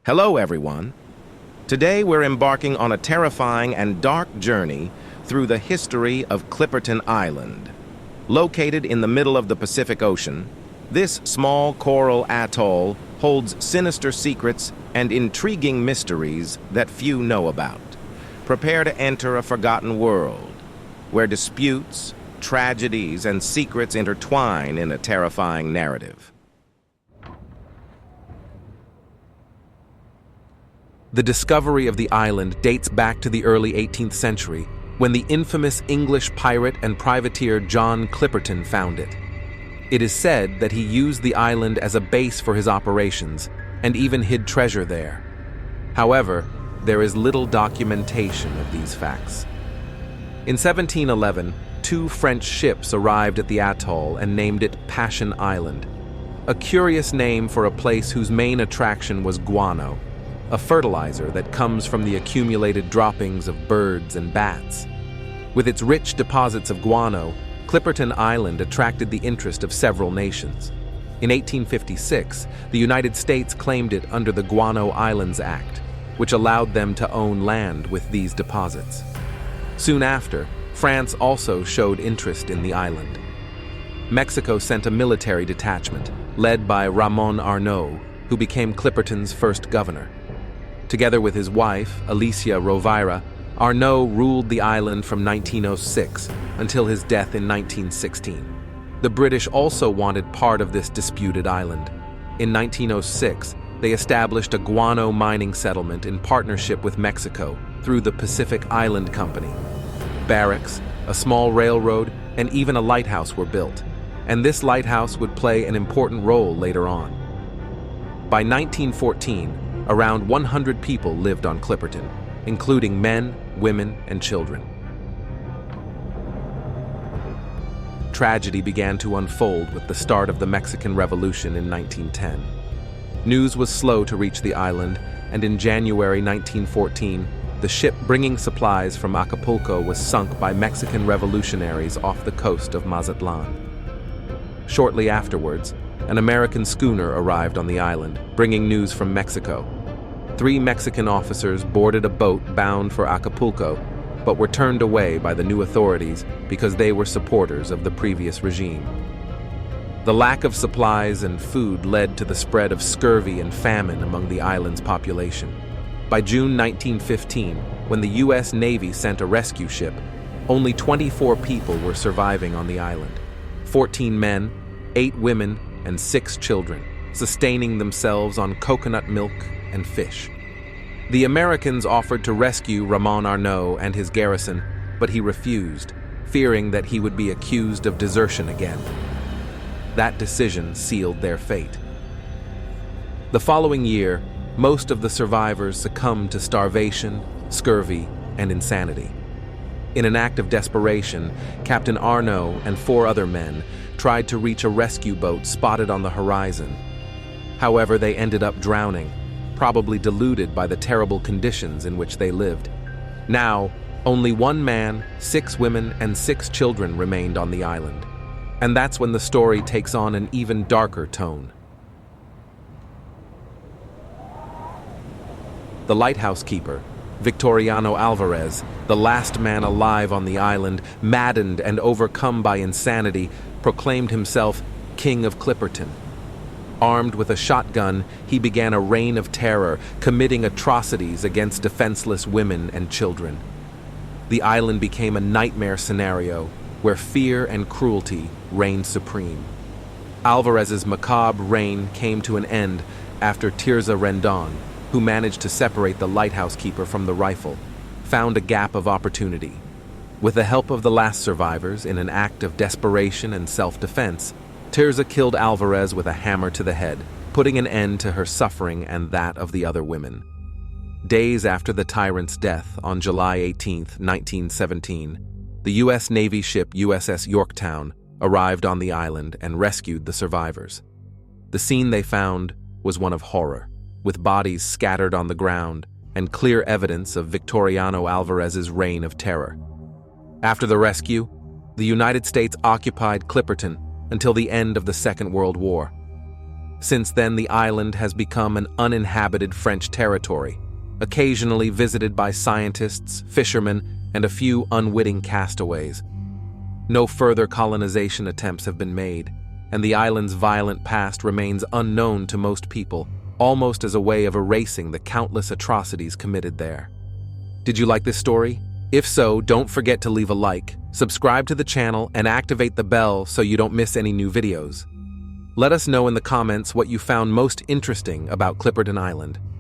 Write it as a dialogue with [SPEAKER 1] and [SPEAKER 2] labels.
[SPEAKER 1] Hello, everyone. Today we're embarking on a terrifying and dark journey through the history of Clipperton Island. Located in the middle of the Pacific Ocean, this small coral atoll holds sinister secrets and intriguing mysteries that few know about. Prepare to enter a forgotten world, where disputes, tragedies, and secrets intertwine in a terrifying narrative.
[SPEAKER 2] The discovery of the island dates back to the early 18th century, when the infamous English pirate and privateer John Clipperton found it. It is said that he used the island as a base for his operations and even hid treasure there. However, there is little documentation of these facts. In 1711, two French ships arrived at the atoll and named it Passion Island, a curious name for a place whose main attraction was guano, a fertilizer that comes from the accumulated droppings of birds and bats. With its rich deposits of guano, Clipperton Island attracted the interest of several nations. In 1856, the United States claimed it under the Guano Islands Act, which allowed them to own land with these deposits. Soon after, France also showed interest in the island. Mexico sent a military detachment, led by Ramon Arnaud, who became Clipperton's first governor. Together with his wife, Alicia Rovira, Arnaud ruled the island from 1906 until his death in 1916. The British also wanted part of this disputed island. In 1906, they established a guano mining settlement in partnership with Mexico through the Pacific Island Company. Barracks, a small railroad, and even a lighthouse were built, and this lighthouse would play an important role later on. By 1914, around 100 people lived on Clipperton, including men, women, and children. Tragedy began to unfold with the start of the Mexican Revolution in 1910. News was slow to reach the island, and in January 1914, the ship bringing supplies from Acapulco was sunk by Mexican revolutionaries off the coast of Mazatlan. Shortly afterwards, an American schooner arrived on the island, bringing news from Mexico. 3 Mexican officers boarded a boat bound for Acapulco, but were turned away by the new authorities because they were supporters of the previous regime. The lack of supplies and food led to the spread of scurvy and famine among the island's population. By June 1915, when the U.S. Navy sent a rescue ship, only 24 people were surviving on the island: 14 men, 8 women, and 6 children, sustaining themselves on coconut milk and fish. The Americans offered to rescue Ramon Arnaud and his garrison, but he refused, fearing that he would be accused of desertion again. That decision sealed their fate. The following year, most of the survivors succumbed to starvation, scurvy, and insanity. In an act of desperation, Captain Arnaud and 4 other men tried to reach a rescue boat spotted on the horizon. However, they ended up drowning, probably deluded by the terrible conditions in which they lived. Now, only 1 man, 6 women, and 6 children remained on the island. And that's when the story takes on an even darker tone. The lighthouse keeper, Victoriano Álvarez, the last man alive on the island, maddened and overcome by insanity, proclaimed himself King of Clipperton. Armed with a shotgun, he began a reign of terror, committing atrocities against defenseless women and children. The island became a nightmare scenario where fear and cruelty reigned supreme. Álvarez's macabre reign came to an end after Tirza Rendon, who managed to separate the lighthouse keeper from the rifle, found a gap of opportunity. With the help of the last survivors in an act of desperation and self-defense, Tirza killed Álvarez with a hammer to the head, putting an end to her suffering and that of the other women. Days after the tyrant's death, on July 18, 1917, the U.S. Navy ship USS Yorktown arrived on the island and rescued the survivors. The scene they found was one of horror, with bodies scattered on the ground and clear evidence of Victoriano Álvarez's reign of terror. After the rescue, the United States occupied Clipperton until the end of the Second World War. Since then, the island has become an uninhabited French territory, occasionally visited by scientists, fishermen, and a few unwitting castaways. No further colonization attempts have been made, and the island's violent past remains unknown to most people, almost as a way of erasing the countless atrocities committed there. Did you like this story? If so, don't forget to leave a like, subscribe to the channel, and activate the bell so you don't miss any new videos. Let us know in the comments what you found most interesting about Clipperton Island.